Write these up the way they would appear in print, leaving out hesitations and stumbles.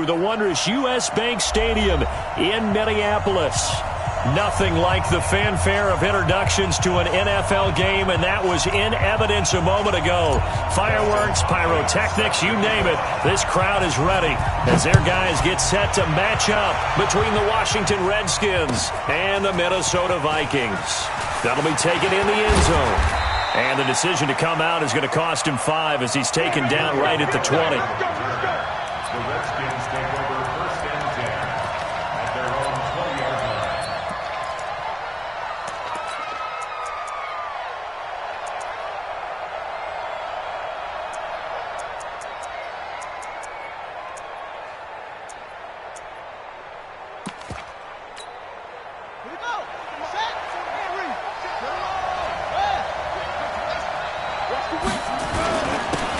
to the wondrous U.S. Bank Stadium in Minneapolis. Nothing like the fanfare of introductions to an NFL game, and that was in evidence a moment ago. Fireworks, pyrotechnics, you name it. This crowd is ready as their guys get set to match up between the Washington Redskins and the Minnesota Vikings. That'll be taken in the end zone. And the decision to come out is going to cost him 5 as he's taken down right at the 20. The Redskins take over first and 10 at their own 20-yard line. Here we go. Set. Henry.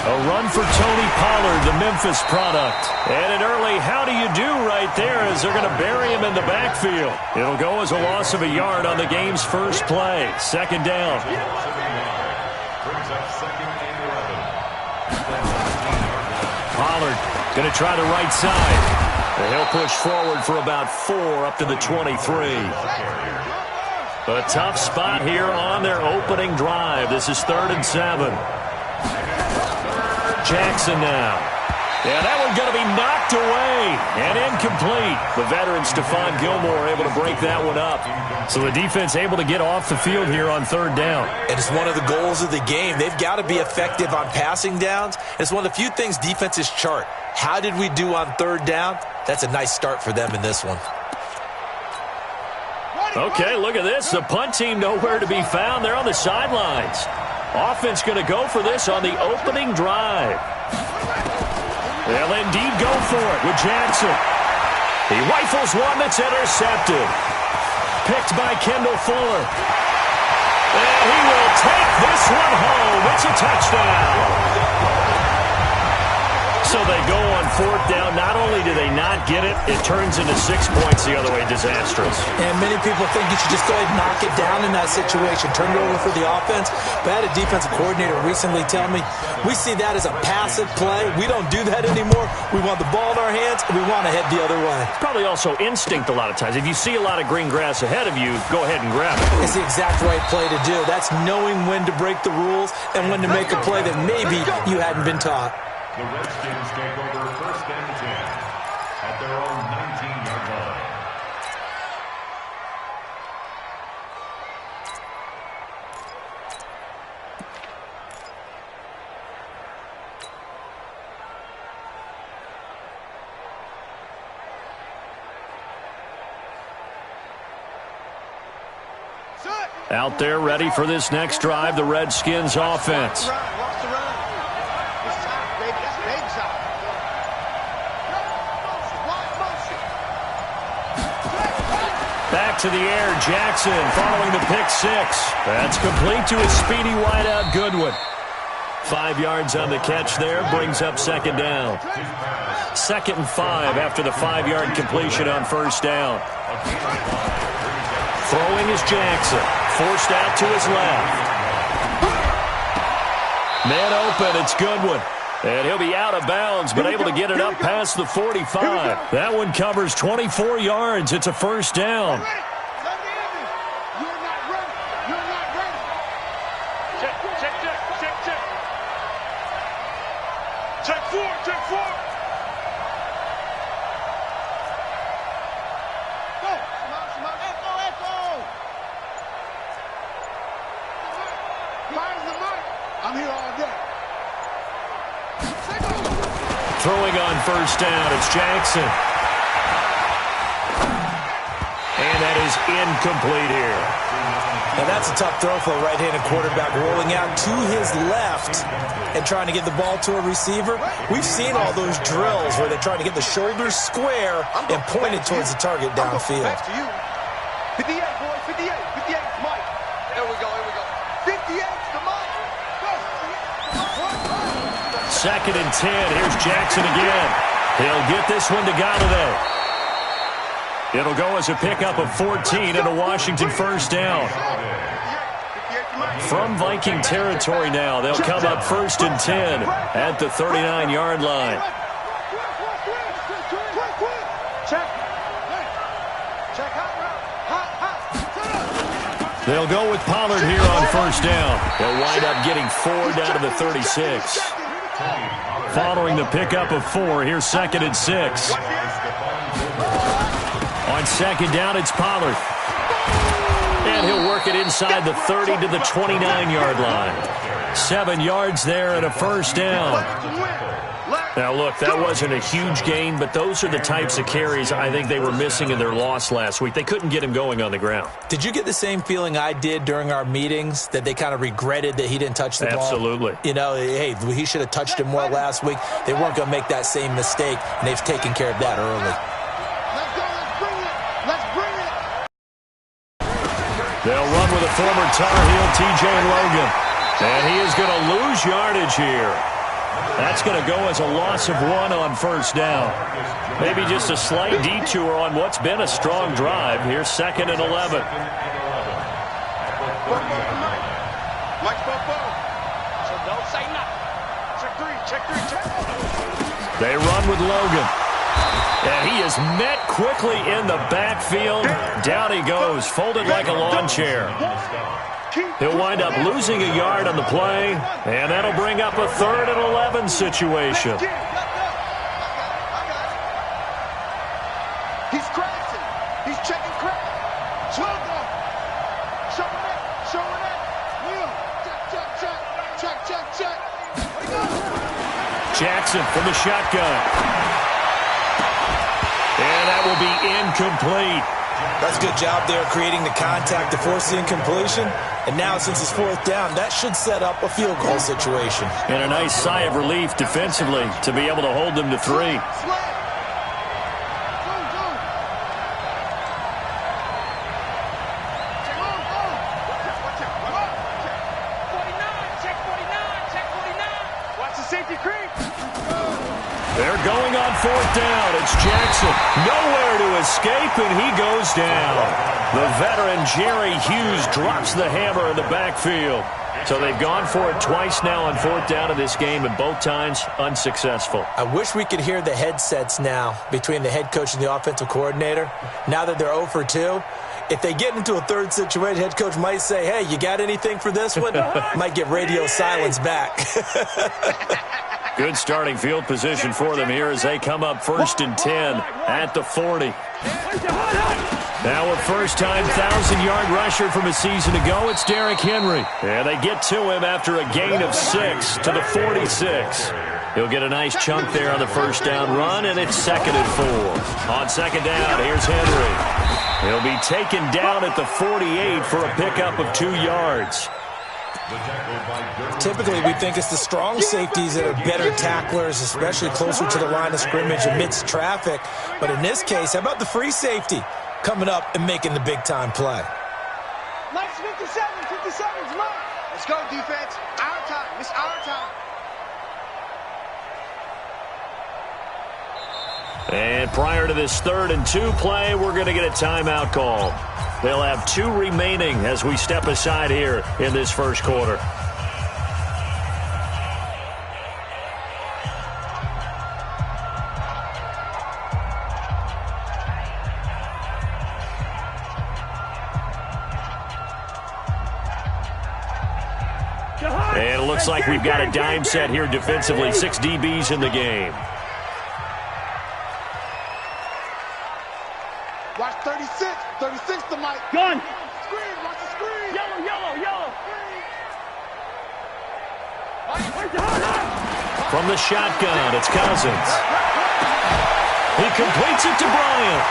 A run for Tony Pollard, the Memphis product. And an early how do you do right there as they're going to bury him in the backfield. It'll go as a loss of a yard on the game's first play. Second down. Brings up second and 11. Pollard going to try the right side. And he'll push forward for about 4 up to the 23. A tough spot here on their opening drive. This is 3rd and 7. Jackson now. Yeah, that one's going to be knocked away and incomplete. The veteran Stephon Gilmore able to break that one up. So the defense able to get off the field here on 3rd down. And it's one of the goals of the game. They've got to be effective on passing downs. It's one of the few things defenses chart. How did we do on 3rd down? That's a nice start for them in this one. Okay, look at this. The punt team nowhere to be found. They're on the sidelines. Offense going to go for this on the opening drive. They'll indeed go for it with Jackson. He rifles one that's intercepted. Picked by Kendall Fuller. And he will take this one home. It's a touchdown. So they go on 4th down. Not only do they not get it, it turns into 6 points the other way. Disastrous. And many people think you should just go ahead and knock it down in that situation. Turn it over for the offense. But I had a defensive coordinator recently tell me, we see that as a passive play. We don't do that anymore. We want the ball in our hands, and we want to head the other way. Probably also instinct a lot of times. If you see a lot of green grass ahead of you, go ahead and grab it. It's the exact right play to do. That's knowing when to break the rules and when to make a play that maybe you hadn't been taught. The Redskins take over first and 10 at their own 19-yard line. Out there ready for this next drive, the Redskins offense. Back to the air, Jackson following the pick 6. That's complete to his speedy wideout, Goodwin. 5 yards on the catch there, brings up 2nd down. 2nd and 5 after the 5-yard completion on 1st down. Throwing is Jackson, forced out to his left. Man open, it's Goodwin. And he'll be out of bounds, but able to get it up past the 45. That one covers 24 yards. It's a 1st down. Check 4. I'm here all day. Throwing on 1st down, it's Jackson. And that is incomplete here. Now that's a tough throw for a right-handed quarterback, rolling out to his left and trying to get the ball to a receiver. We've seen all those drills where they're trying to get the shoulders square and point it towards the target downfield. Back to you. 58, boy, 58, 58, Mike. There we go. 58 to Mike. 2nd and 10. Here's Jackson again. He'll get this one to Galladay. It'll go as a pickup of 14 and a Washington 1st down. From Viking territory now, they'll come up 1st and 10 at the 39-yard line. They'll go with Pollard here on first down. They'll wind up getting 4 down to the 36. Following the pickup of 4, here's 2nd and 6. On 2nd down, it's Pollard. And he'll work it inside the 30 to the 29-yard line. 7 yards there and a first down. Now, look, that wasn't a huge gain, but those are the types of carries I think they were missing in their loss last week. They couldn't get him going on the ground. Did you get the same feeling I did during our meetings, that they kind of regretted that he didn't touch the ball? Absolutely. You know, hey, he should have touched it more last week. They weren't going to make that same mistake, and they've taken care of that early. Let's bring it. They'll run with a former Tar Heel, T.J. Logan. And he is going to lose yardage here. That's going to go as a loss of 1 on first down. Maybe just a slight detour on what's been a strong drive. Here's 2nd and 11. Mike, so don't say nothing. Check 3. They run with Logan. And he is met quickly in the backfield. Down he goes, folded like a lawn chair. He'll wind up losing a yard on the play, and that'll bring up a 3rd and 11 situation. He's crashing. He's checking crash. Showing it. Wheel. Check. Jackson from the shotgun. And that will be incomplete. That's a good job there creating the contact to force the incompletion. And now, since it's 4th down, that should set up a field goal situation. And a nice sigh of relief defensively to be able to hold them to 3. They're going on 4th down. It's Jackson. Nowhere to escape, and he goes down. The veteran Jerry Hughes drops the hammer in the backfield. So they've gone for it twice now on 4th down in this game, and both times unsuccessful. I wish we could hear the headsets now between the head coach and the offensive coordinator. Now that they're 0 for 2, if they get into a 3rd situation, head coach might say, hey, you got anything for this one? Might get radio silence back. Good starting field position for them here as they come up 1st and 10 at the 40. Now a first-time 1,000-yard rusher from a season ago, it's Derrick Henry. And they get to him after a gain of 6 to the 46. He'll get a nice chunk there on the first down run, and it's 2nd and 4. On 2nd down, here's Henry. He'll be taken down at the 48 for a pickup of 2 yards. Typically, we think it's the strong safeties that are better tacklers, especially closer to the line of scrimmage amidst traffic. But in this case, how about the free safety coming up and making the big-time play? Mike's 57, 57's Mike. Let's go, defense. Our time. It's our time. And prior to this 3rd and 2 play, we're going to get a timeout call. They'll have 2 remaining as we step aside here in this first quarter. And it looks like we've got a dime set here defensively. 6 DBs in the game. Watch 36. 36 to Mike. Gun. Screen. Watch the screen. Yellow. From the shotgun, it's Cousins. He completes it to Bryant.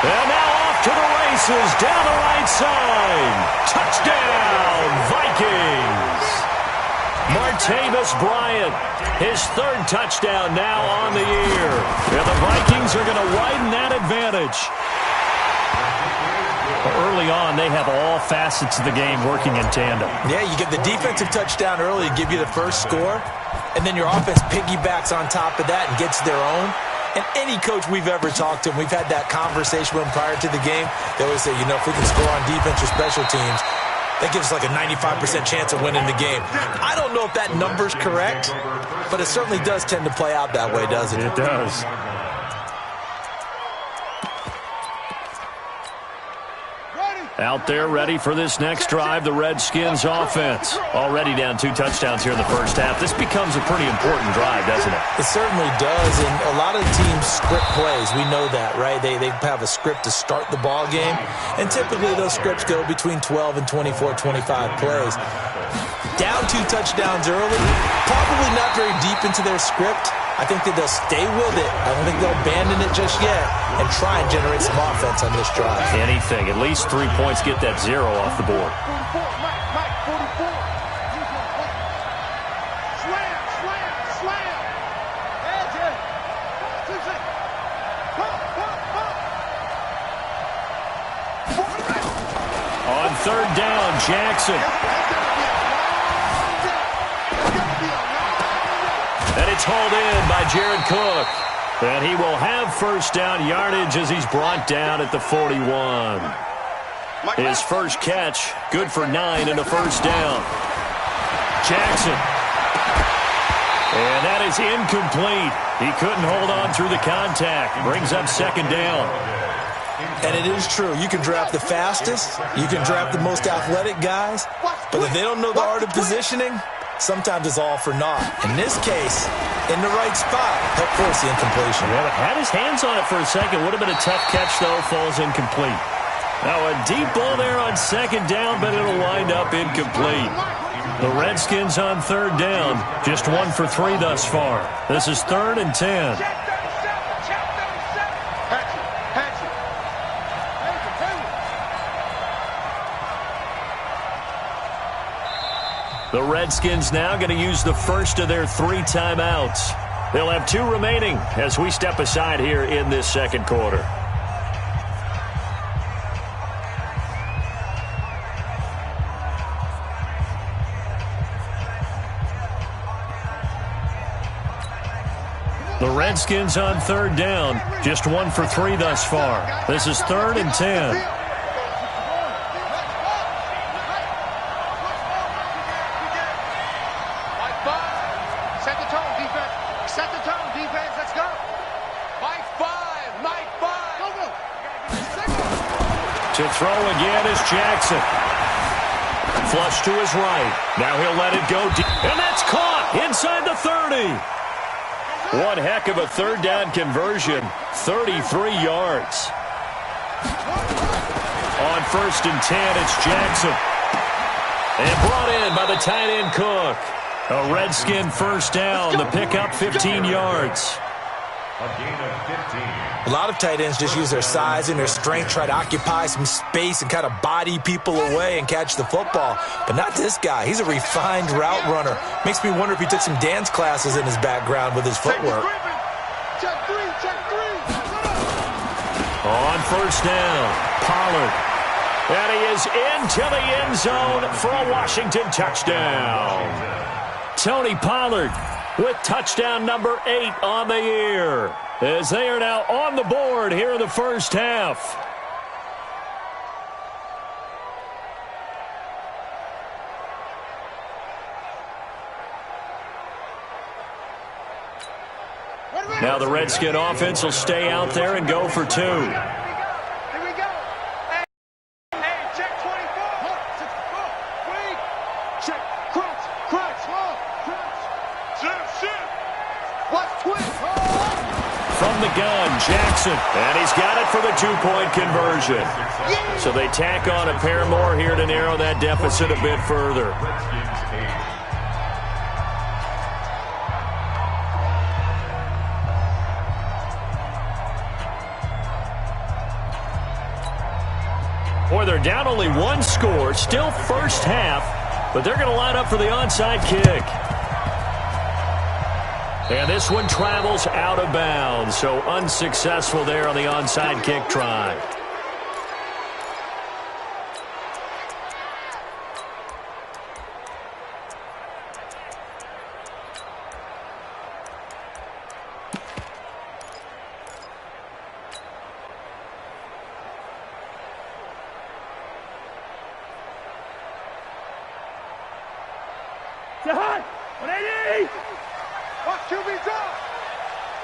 And now off to the races down the right side. Touchdown, Vikings. Martavis Bryant, his 3rd touchdown now on the year. And the Vikings are going to widen that advantage. Early on, they have all facets of the game working in tandem. Yeah, you get the defensive touchdown early to give you the first score, and then your offense piggybacks on top of that and gets their own. And any coach we've ever talked to, and we've had that conversation with them prior to the game, they always say, if we can score on defense or special teams, that gives us like a 95% chance of winning the game. I don't know if that number's correct, but it certainly does tend to play out that way, doesn't it? It does. Out there ready for this next drive, the Redskins offense. Already down 2 touchdowns here in the first half. This becomes a pretty important drive, doesn't it? It certainly does, and a lot of teams script plays. We know that, right? They have a script to start the ball game, and typically those scripts go between 12 and 24, 25 plays. Down 2 touchdowns early, probably not very deep into their script. I think that they'll stay with it. I don't think they'll abandon it just yet and try and generate some offense on this drive. Anything. At least 3 points, get that 0 off the board. 44, Mike, 44. Slam, slam, slam. Edge it. 2 seconds. On 3rd down, Jackson. And it's hauled in by Jared Cook. And he will have first down yardage as he's brought down at the 41. His first catch, good for 9 and a first down. Jackson. And that is incomplete. He couldn't hold on through the contact. Brings up 2nd down. And it is true. You can draft the fastest. You can draft the most athletic guys. But if they don't know the art of positioning, sometimes it's all for naught. In this case, in the right spot, help force the incompletion. Yeah, had his hands on it for a second. Would have been a tough catch, though. Falls incomplete. Now a deep ball there on 2nd down, but it'll wind up incomplete. The Redskins on 3rd down. Just 1 for 3 thus far. This is 3rd and 10. The Redskins now going to use the first of their 3 timeouts. They'll have 2 remaining as we step aside here in this 2nd quarter. The Redskins on 3rd down. Just 1 for 3 thus far. This is 3rd and 10. To throw again is Jackson. Flush to his right. Now he'll let it go deep. And that's caught inside the 30. One heck of a 3rd down conversion. 33 yards. On 1st and 10, it's Jackson. And brought in by the tight end Cook. A Redskin first down. The pickup 15 yards. A gain of 15. A lot of tight ends just use their size and their strength, try to occupy some space and kind of body people away and catch the football. But not this guy. He's a refined route runner. Makes me wonder if he took some dance classes in his background with his footwork. Check 3. On 1st down, Pollard. And he is into the end zone for a Washington touchdown. Tony Pollard with touchdown number 8 on the year, as they are now on the board here in the first half. Now the Redskin offense will stay out there and go for 2. Here we go. Hey, check 24. Wait. Check. Crunch. Shift. Watch twist. From the gun, Jackson. And he's got it for the 2-point conversion. So they tack on a pair more here to narrow that deficit a bit further. Boy, they're down only 1 score, still first half, but they're going to line up for the onside kick. And this one travels out of bounds, so unsuccessful there on the onside kick try.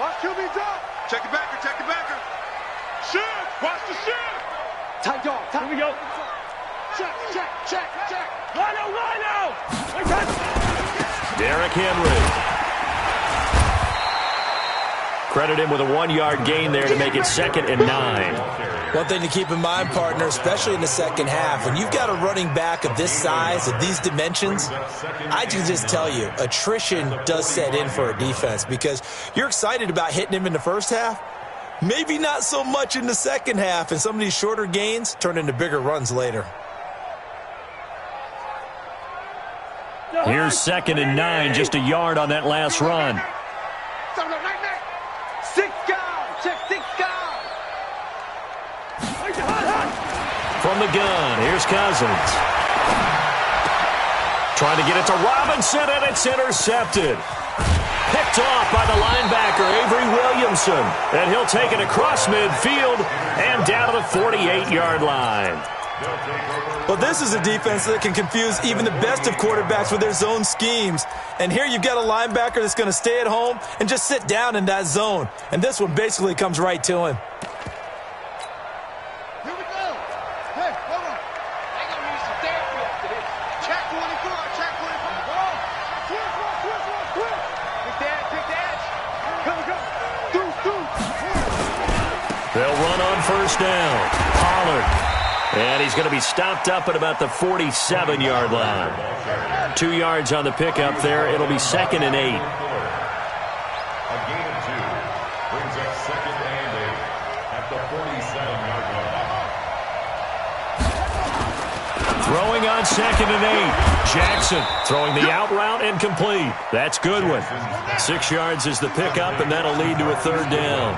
Watch QB drop. Check the backer. Shift. Watch the shift. Tight dog. Here we go. Derrick Henry. Credit him with a 1-yard gain there to make it 2nd and 9. One thing to keep in mind, partner, especially in the second half, when you've got a running back of this size, of these dimensions, I can just tell you, attrition does set in for a defense because you're excited about hitting him in the first half, maybe not so much in the second half, and some of these shorter gains turn into bigger runs later. Here's 2nd and 9, just a yard on that last run. From the gun, here's Cousins. Trying to get it to Robinson, and it's intercepted. Picked off by the linebacker, Avery Williamson. And he'll take it across midfield and down to the 48-yard line. Well, this is a defense that can confuse even the best of quarterbacks with their zone schemes. And here you've got a linebacker that's going to stay at home and just sit down in that zone. And this one basically comes right to him. They'll run on first down. Pollard. And he's going to be stopped up at about the 47-yard line. 2 yards on the pickup there. It'll be 2nd and 8. A gain of 2 brings up 2nd and 8 at the 47-yard line. Throwing on 2nd and 8. Jackson throwing the out route incomplete. That's Goodwin. 6 yards is the pickup, and that'll lead to a 3rd down.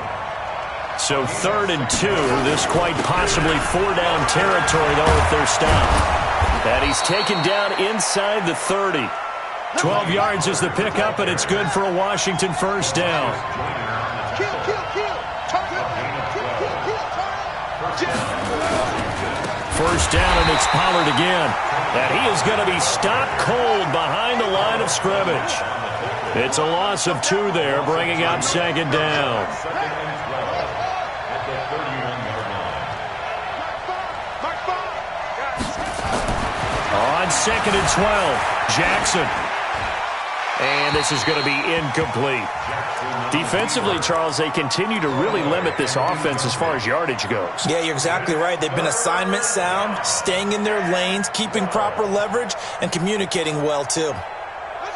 So 3rd and 2. This quite possibly 4-down territory, though, if they're stopped. And he's taken down inside the 30. 12 yards is the pickup, and it's good for a Washington first down. First down, and it's Pollard again. And he is going to be stopped cold behind the line of scrimmage. It's a loss of 2 there, bringing up 2nd down. On 2nd and 12, Jackson. And this is going to be incomplete. Defensively, Charles, they continue to really limit this offense as far as yardage goes. Yeah, you're exactly right. They've been assignment sound, staying in their lanes, keeping proper leverage, and communicating well, too.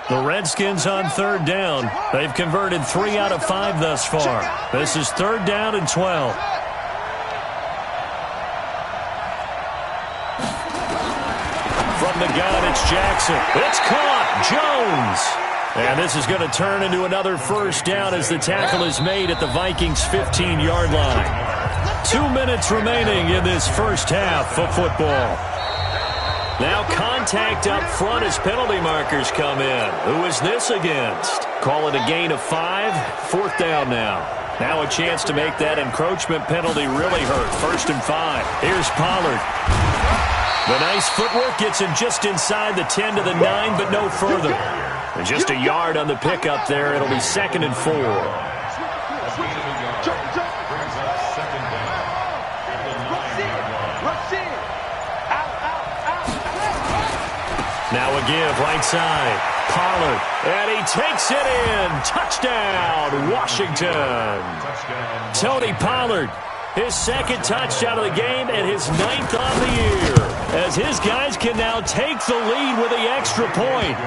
The Redskins on 3rd down. They've converted 3 out of 5 thus far. This is 3rd down and 12. From the gun, it's Jackson. It's caught. Jones. And this is going to turn into another first down as the tackle is made at the Vikings' 15-yard line. 2 minutes remaining in this first half of football. Now contact up front as penalty markers come in. Who is this against? Call it a gain of 5. 4th down now. Now a chance to make that encroachment penalty really hurt. 1st and 5. Here's Pollard. The nice footwork gets him just inside the 10 to the 9, but no further. And just a yard on the pickup there. It'll be 2nd and 4. Now a give right side. Pollard. And he takes it in. Touchdown, Washington. Tony Pollard. His 2nd touchdown of the game and his 9th on the year. As his guys can now take the lead with the extra point.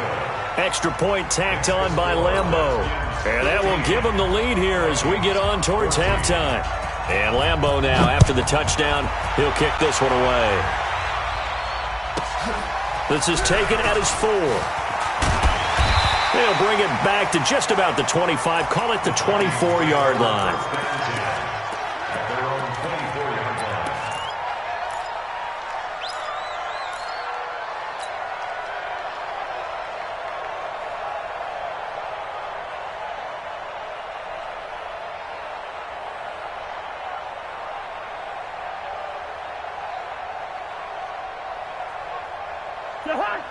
Extra point tacked on by Lambeau. And that will give him the lead here as we get on towards halftime. And Lambeau now, after the touchdown, he'll kick this one away. This is taken at his 4. They'll bring it back to just about the 25. Call it the 24-yard line.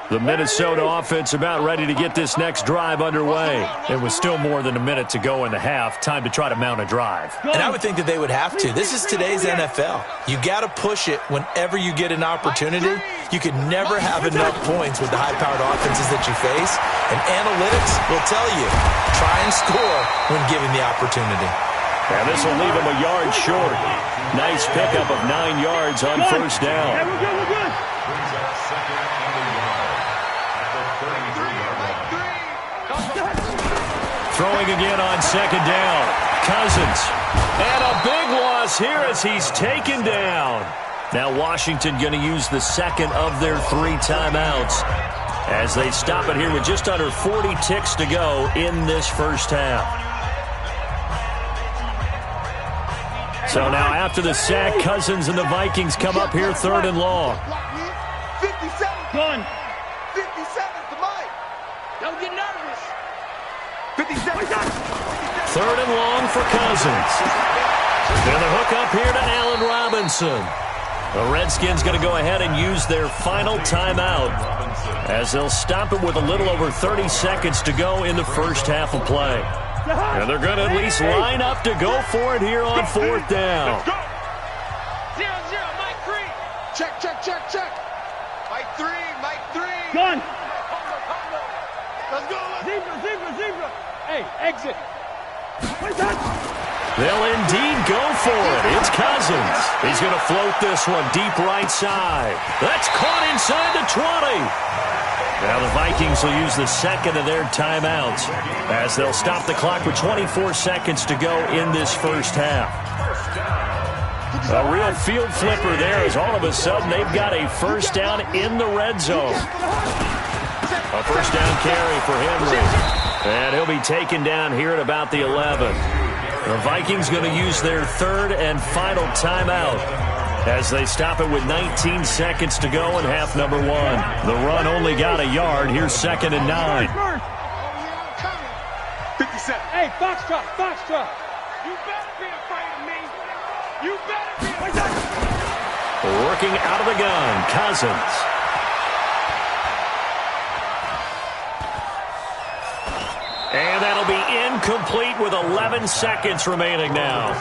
The Minnesota offense about ready to get this next drive underway. It was still more than a minute to go in the half. Time to try to mount a drive. And I would think that they would have to. This is today's NFL. You got to push it whenever you get an opportunity. You can never have enough points with the high-powered offenses that you face. And analytics will tell you, try and score when given the opportunity. And this will leave him a yard short. Nice pickup of 9 yards on first down. Brings up second and a yard at the 33-yard line. Throwing again on second down. Cousins. And a big loss here as he's taken down. Now Washington going to use the second of their 3 timeouts as they stop it here with just under 40 ticks to go in this first half. So now after the sack, Cousins and the Vikings come up here 3rd and long. 57. Gun. 57 to Mike. Don't get nervous. 57. 3rd and long for Cousins. And the hook up here to Allen Robinson. The Redskins going to go ahead and use their final timeout as they'll stop it with a little over 30 seconds to go in the first half of play. And they're going to at least line up to go for it here on 4th down. 0-0, Mike 3. Check. Mike 3, Mike 3. Gun. Let's go. Zebra. Hey, exit. They'll indeed go for it. It's Cousins. He's going to float this one deep right side. That's caught inside the 20. Now the Vikings will use the second of their timeouts as they'll stop the clock with 24 seconds to go in this first half. A real field flipper there as all of a sudden they've got a first down in the red zone. A first down carry for Henry. And he'll be taken down here at about the 11. The Vikings going to use their 3rd and final timeout as they stop it with 19 seconds to go in half number 1. The run only got a yard. Here's 2nd and 9. 57. Hey, Foxtrot. You better be afraid of me. You better be afraid of me. Working out of the gun, Cousins. And that'll be incomplete with 11 seconds remaining now.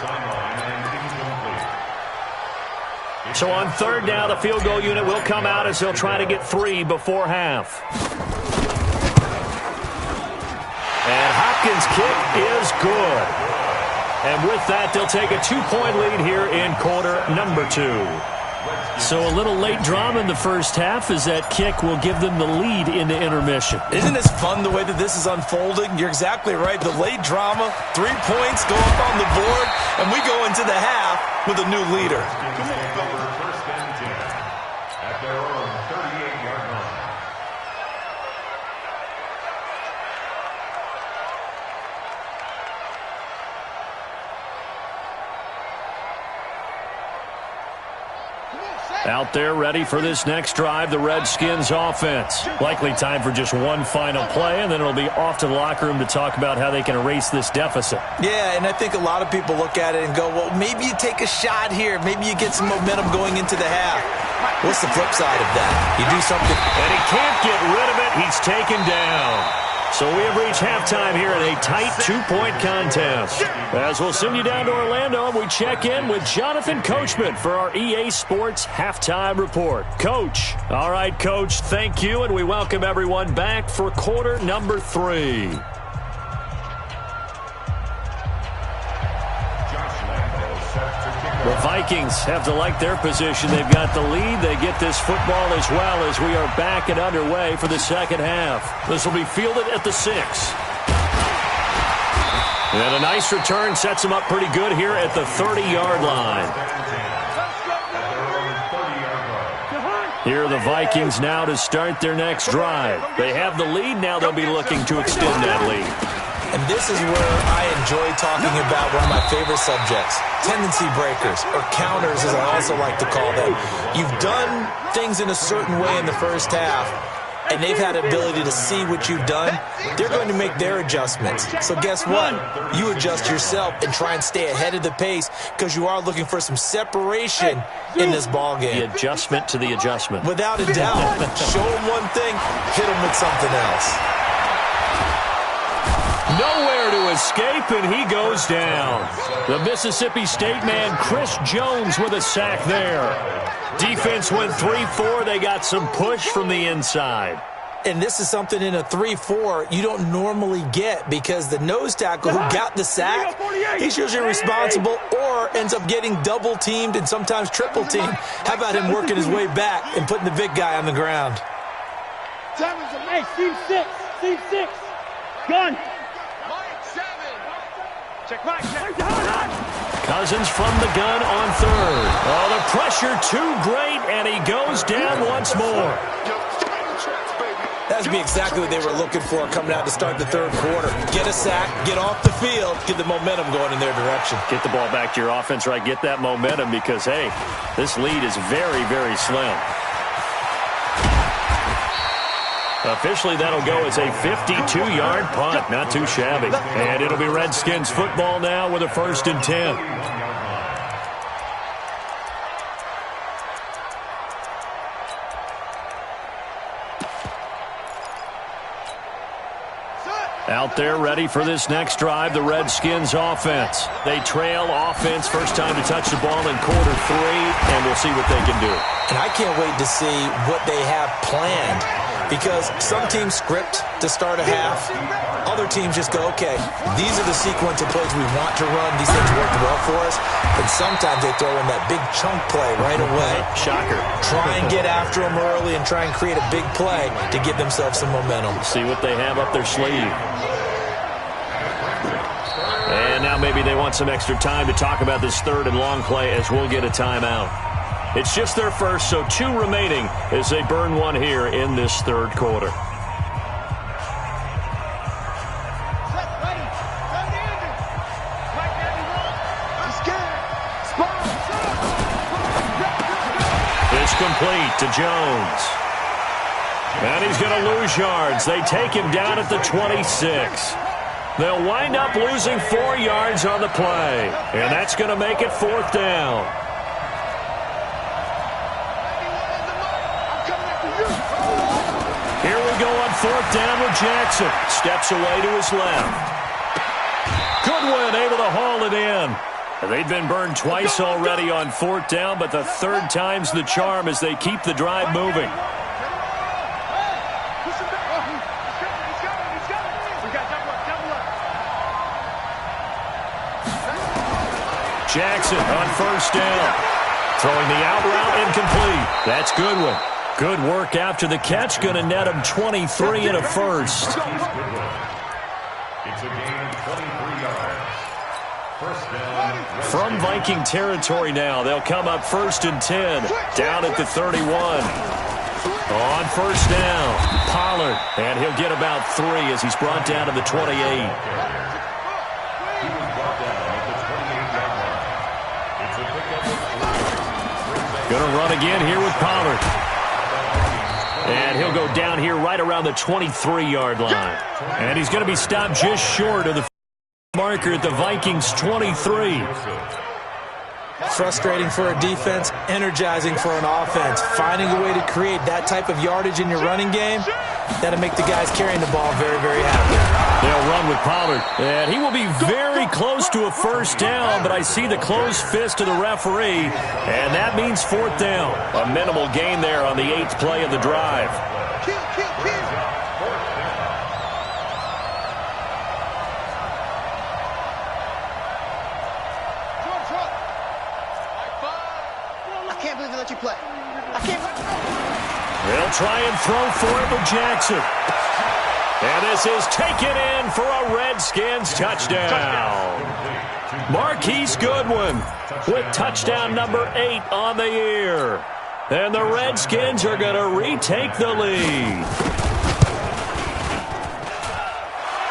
So on 3rd down, the field goal unit will come out as they'll try to get 3 before half. And Hopkins' kick is good. And with that, they'll take a 2-point lead here in quarter number 2. So a little late drama in the first half as that kick will give them the lead into intermission. Isn't this fun the way that this is unfolding? You're exactly right. The late drama, 3 points go up on the board, and we go into the half with a new leader. First and 10 at their own 38-yard line. Out there ready for this next drive, the Redskins offense. Likely time for just one final play, and then it'll be off to the locker room to talk about how they can erase this deficit. Yeah, and I think a lot of people look at it and go, well, maybe you take a shot here. Maybe you get some momentum going into the half. What's the flip side of that? You do something. And he can't get rid of it. He's taken down. So we have reached halftime here in a tight 2-point contest. As we'll send you down to Orlando, and we check in with Jonathan Coachman for our EA Sports Halftime Report. Coach. All right, Coach, thank you, and we welcome everyone back for quarter number 3. The Vikings have to like their position. They've got the lead. They get this football as well as we are back and underway for the second half. This will be fielded at the 6. And a nice return sets them up pretty good here at the 30-yard line. Here are the Vikings now to start their next drive. They have the lead. Now they'll be looking to extend that lead. And this is where I enjoy talking about one of my favorite subjects, tendency breakers, or counters as I also like to call them. You've done things in a certain way in the first half, and they've had the ability to see what you've done, they're going to make their adjustments. So guess what? You adjust yourself and try and stay ahead of the pace because you are looking for some separation in this ball game. The adjustment to the adjustment. Without a doubt. Show them one thing, hit them with something else. Nowhere to escape, and he goes down. The Mississippi State man, Chris Jones, with a sack there. Defense went 3-4. They got some push from the inside. And this is something in a 3-4 you don't normally get because the nose tackle who got the sack, he's usually responsible or ends up getting double-teamed and sometimes triple-teamed. How about him working his way back and putting the big guy on the ground? Hey, seam six. Gun. Check right. Cousins from the gun on third. Oh, the pressure too great, and he goes down once more. That would be exactly what they were looking for coming out to start the third quarter. Get a sack, get off the field, get the momentum going in their direction. Get the ball back to your offense, right? Get that momentum because, hey, this lead is very, very slim. Officially, that'll go as a 52-yard punt. Not too shabby. And it'll be Redskins football now with a 1st and 10. Out there ready for this next drive, the Redskins offense. They trail offense, first time to touch the ball in quarter 3, and we'll see what they can do. And I can't wait to see what they have planned because some teams script to start a half. Other teams just go, okay, these are the sequence of plays we want to run. These things work well for us. But sometimes they throw in that big chunk play right away. Shocker. Try and get after them early and try and create a big play to give themselves some momentum. See what they have up their sleeve. And now maybe they want some extra time to talk about this 3rd and long play as we'll get a timeout. It's just their first, so 2 remaining as they burn one here in this 3rd quarter. It's complete to Jones. And he's going to lose yards. They take him down at the 26. They'll wind up losing 4 yards on the play. And that's going to make it 4th down. Here we go on 4th down with Jackson. Steps away to his left. Goodwin able to haul it in. They've been burned twice already on 4th down, but the 3rd time's the charm as they keep the drive moving. Jackson on 1st down. Throwing the out route incomplete. That's Goodwin. Good work after the catch. Going to net him 23 and a first. It's a gain of 23 yards. 1st down. From Viking territory now, they'll come up 1st and 10. Down at the 31. On 1st down, Pollard. And he'll get about 3 as he's brought down to the 28. Going to run again here with Pollard. And he'll go down here right around the 23-yard line. And he's going to be stopped just short of the marker at the Vikings' 23. Frustrating for a defense, energizing for an offense. Finding a way to create that type of yardage in your running game, that'll make the guys carrying the ball very, very happy. They'll run with Pollard. And he will be very close to a 1st down, but I see the closed fist of the referee, and that means 4th down. A minimal gain there on the 8th play of the drive. They'll try and throw for it with Jackson. And this is taken in for a Redskins touchdown. Marquise Goodwin with touchdown number 8 on the year. And the Redskins are going to retake the lead.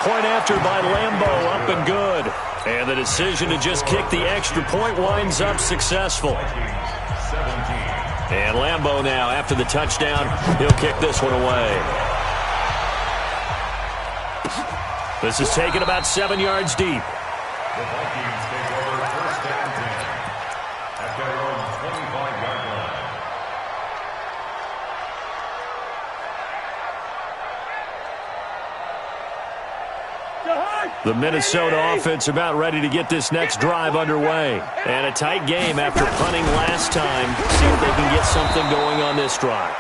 Point after by Lambeau, up and good. And the decision to just kick the extra point winds up successful. And Lambeau now, after the touchdown, he'll kick this one away. This is taken about 7 yards deep. The Vikings take over first and 10 at their own 25-yard line. The Minnesota offense about ready to get this next drive underway. And a tight game after punting last time. See if they can get something going on this drive.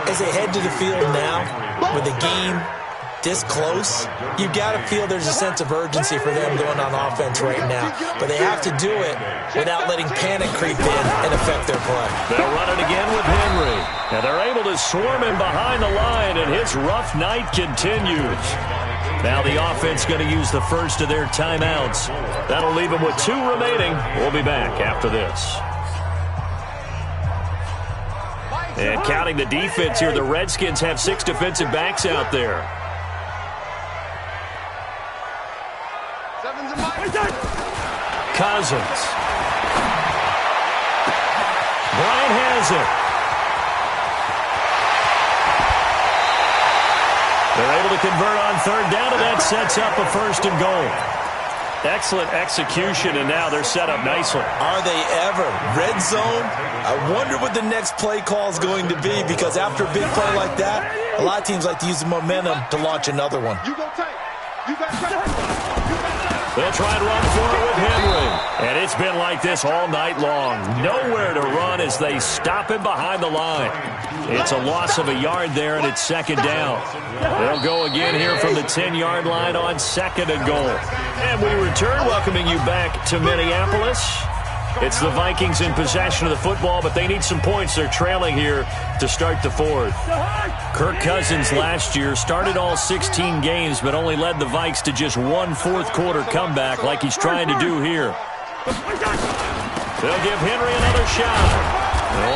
As they head to the field now, with the game this close, you've got to feel there's a sense of urgency for them going on offense right now. But they have to do it without letting panic creep in and affect their play. They'll run it again with Henry. And they're able to swarm him behind the line, and his rough night continues. Now the offense going to use the first of their timeouts. That'll leave them with 2 remaining. We'll be back after this. And counting the defense here, the Redskins have 6 defensive backs out there. Cousins. Bryant has it. They're able to convert on 3rd down, and that sets up a 1st and goal. Excellent execution, and now they're set up nicely. Are they ever? Red zone? I wonder what the next play call is going to be, because after a big play like that, a lot of teams like to use the momentum to launch another one. You go take. You got They'll try and run for it with Henry. And it's been like this all night long. Nowhere to run as they stop him behind the line. It's a loss of a yard there, and it's 2nd down. They'll go again here from the 10-yard line on 2nd and goal. And we return, welcoming you back to Minneapolis. It's the Vikings in possession of the football, but they need some points. They're trailing here to start the 4th. Kirk Cousins last year started all 16 games, but only led the Vikes to just 1 fourth-quarter comeback like he's trying to do here. They'll give Henry another shot.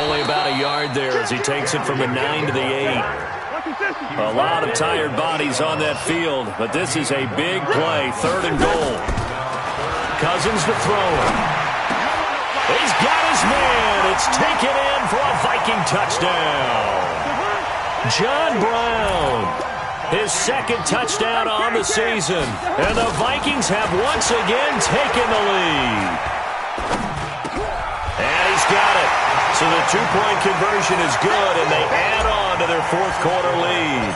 Only about a yard there as he takes it from the 9 to the 8. A lot of tired bodies on that field, but this is a big play, 3rd and goal. Cousins to throw. He's got his man. It's taken in for a Viking touchdown. John Brown, his 2nd touchdown on the season. And the Vikings have once again taken the lead. And he's got it. So the 2-point conversion is good, and they add on to their 4th-quarter lead.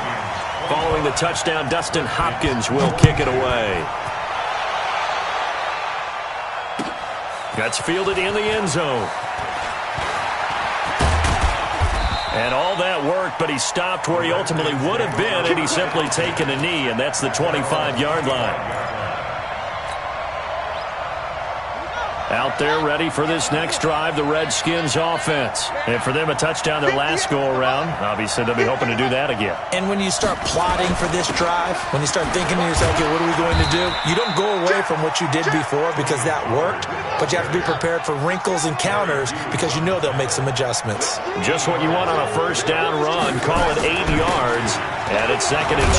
Following the touchdown, Dustin Hopkins will kick it away. That's fielded in the end zone. And all that worked, but he stopped where he ultimately would have been had he simply taken a knee, and that's the 25-yard line. Out there ready for this next drive, the Redskins offense. And for them, a touchdown their last go-around. Obviously, they'll be hoping to do that again. And when you start plotting for this drive, when you start thinking to yourself, okay, what are we going to do? You don't go away from what you did before because that worked, but you have to be prepared for wrinkles and counters because you know they'll make some adjustments. Just what you want on a 1st down run. Call it 8 yards, and it's 2nd and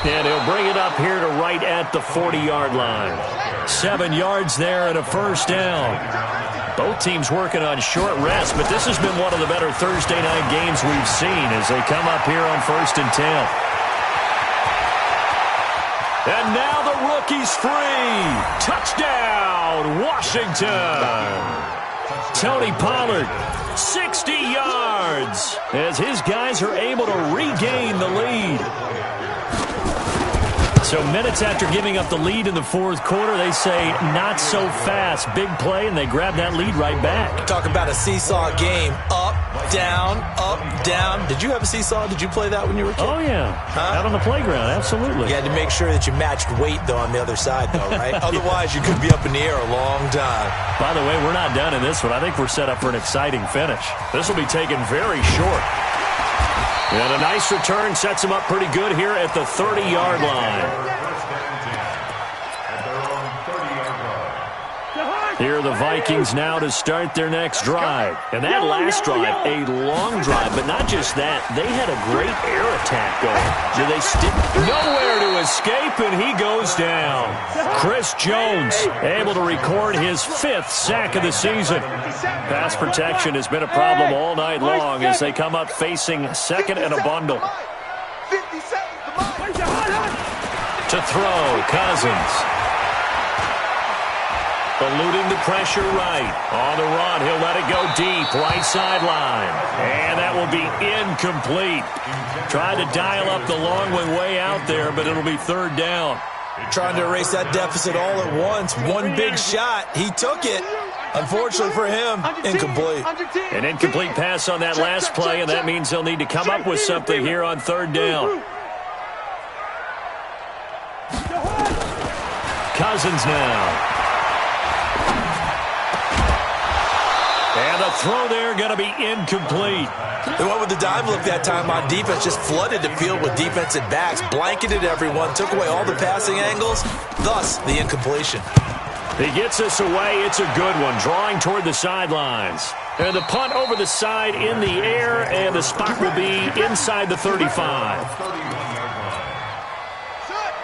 2. And he'll bring it up here to right at the 40-yard line. 7 yards there and a 1st down. Both teams working on short rest, but this has been one of the better Thursday night games we've seen as they come up here on 1st and 10. And now the rookie's free. Touchdown, Washington. Tony Pollard, 60 yards as his guys are able to regain the lead. So minutes after giving up the lead in the 4th quarter, they say not so fast. Big play, and they grab that lead right back. Talk about a seesaw game. Up, down, up, down. Did you have a seesaw? Did you play that when you were a kid? Oh, yeah. Out on the playground, absolutely. You had to make sure that you matched weight, though, on the other side, though, right? Otherwise, you could be up in the air a long time. By the way, we're not done in this one. I think we're set up for an exciting finish. This will be taken very short. And a nice return sets him up pretty good here at the 30-yard line. Here are the Vikings now to start their next drive. And that last drive, a long drive, but not just that. They had a great air attack going. Do they nowhere to escape, and he goes down. Chris Jones able to record his 5th sack of the season. Pass protection has been a problem all night long as they come up facing 2nd and a bundle. 50 seconds to mine. throw, Cousins. Eluding the pressure right. On the run, he'll let it go deep, right sideline. And that will be incomplete. Tried to dial up the long way out there, but it'll be third down. Trying to erase that deficit all at once. One big shot. He took it. Unfortunately for him, incomplete. An incomplete pass on that last play, and that means they'll need to come up with something here on third down. Cousins now. And the throw there going to be incomplete. They went with the dime look that time on defense, just flooded the field with defensive backs, blanketed everyone, took away all the passing angles, thus the incompletion. He gets us away. It's a good one, drawing toward the sidelines. And the punt over the side in the air, and the spot will be inside the 35.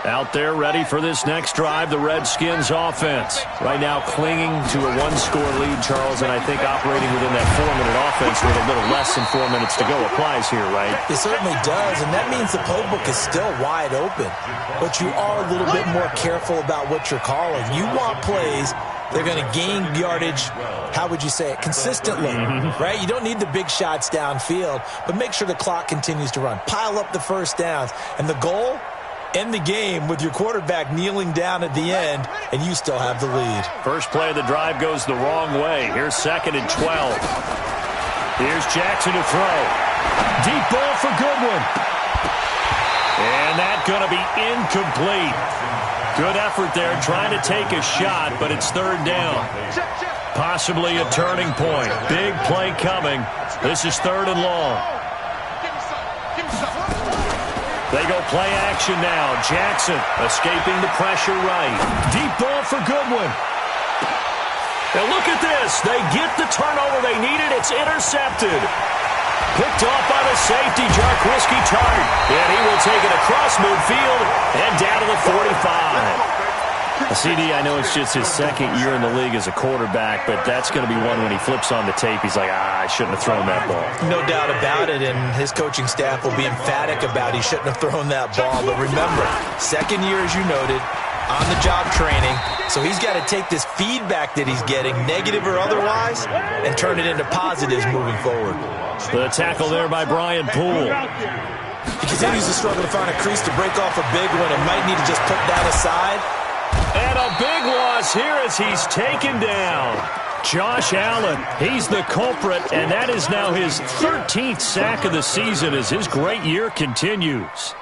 Out there ready for this next drive, the Redskins offense. Right now clinging to a one-score lead, Charles, and I think operating within that 4-minute offense with a little less than 4 minutes to go applies here, right? It certainly does, and that means the playbook is still wide open. But you are a little bit more careful about what you're calling. You want plays they're going to gain yardage, how would you say it, consistently, right? You don't need the big shots downfield, but make sure the clock continues to run. Pile up the first downs. And the goal? End the game with your quarterback kneeling down at the end, and you still have the lead. First play of the drive goes the wrong way. Here's 2nd and 12. Here's Jackson to throw. Deep ball for Goodwin. And that's going to be incomplete. Good effort there trying to take a shot, but it's third down. Possibly a turning point. Big play coming. This is 3rd and long. They go play action now. Jackson escaping the pressure right. Deep ball for Goodwin. Now look at this. They get the turnover they needed. It's intercepted. Picked off by the safety, Jarquiski Tart. And he will take it across midfield and down to the 45. CD, I know it's just his 2nd year in the league as a quarterback, but that's going to be one when he flips on the tape. He's like, I shouldn't have thrown that ball. No doubt about it, and his coaching staff will be emphatic about he shouldn't have thrown that ball. But remember, 2nd year, as you noted, on-the-job training, so he's got to take this feedback that he's getting, negative or otherwise, and turn it into positives moving forward. The tackle there by Brian Poole. He continues to struggle to find a crease to break off a big one and might need to just put that aside. And a big loss here as he's taken down. Josh Allen, he's the culprit, and that is now his 13th sack of the season as his great year continues.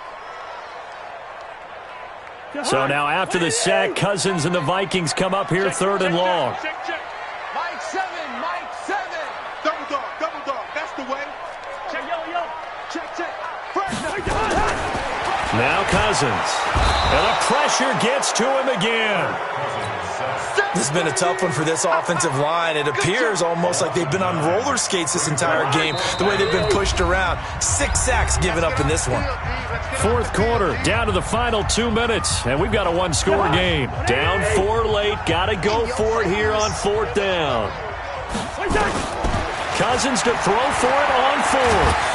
So now after the sack, Cousins and the Vikings come up here 3rd and long. Mike 7, Mike 7. Double dog, that's the way. Check, yo. Check. Now Cousins. And the pressure gets to him again. This has been a tough one for this offensive line. It appears almost like they've been on roller skates this entire game, the way they've been pushed around. 6 sacks given up in this one. 4th quarter, down to the final 2 minutes, and we've got a one-score game. Down 4 late, got to go for it here on 4th down. Cousins to throw for it on 4th.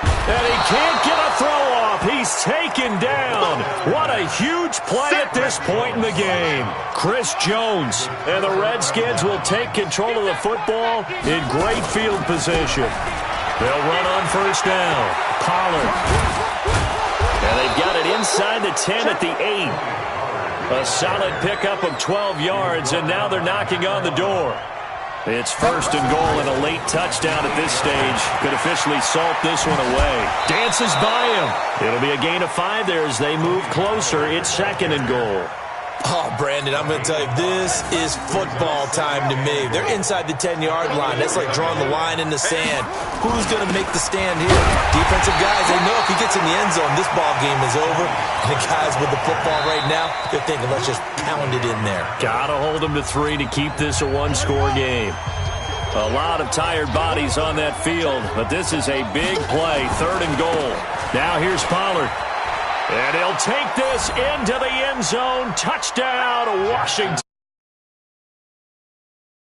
And he can't get a throw off. He's taken down. What a huge play at this point in the game. Chris Jones and the Redskins will take control of the football in great field position. They'll run on 1st down. Pollard. And they've got it inside the 10 at the 8. A solid pickup of 12 yards, and now they're knocking on the door. It's 1st and goal, and a late touchdown at this stage could officially salt this one away. Dances by him. It'll be a gain of 5 there as they move closer. It's 2nd and goal. Oh, Brandon, I'm going to tell you, this is football time to me. They're inside the 10-yard line. That's like drawing the line in the sand. Who's going to make the stand here? Defensive guys, they know if he gets in the end zone, this ball game is over. And the guys with the football right now, they're thinking, let's just pound it in there. Got to hold them to 3 to keep this a one-score game. A lot of tired bodies on that field, but this is a big play, 3rd and goal. Now here's Pollard. And he'll take this into the end zone. Touchdown, Washington.